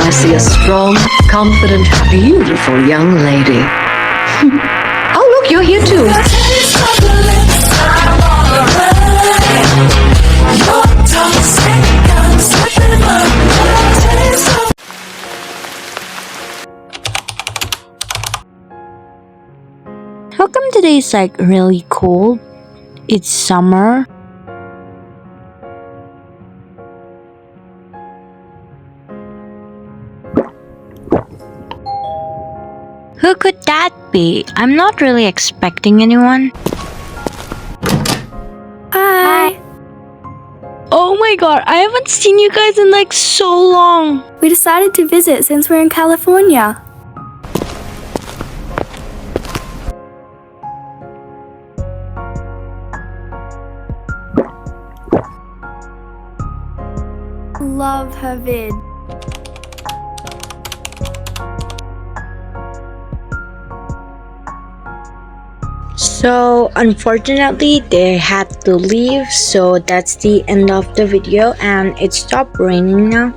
I see a strong, confident, beautiful young lady. Oh, look, you're here too. How come today's like really cold? It's summer. Who could that be? I'm not really expecting anyone. Hi. Oh my god, I haven't seen you guys in like so long. We decided to visit since we're in California. Love her vid. So unfortunately they had to leave, so that's the end of the video and it stopped raining now.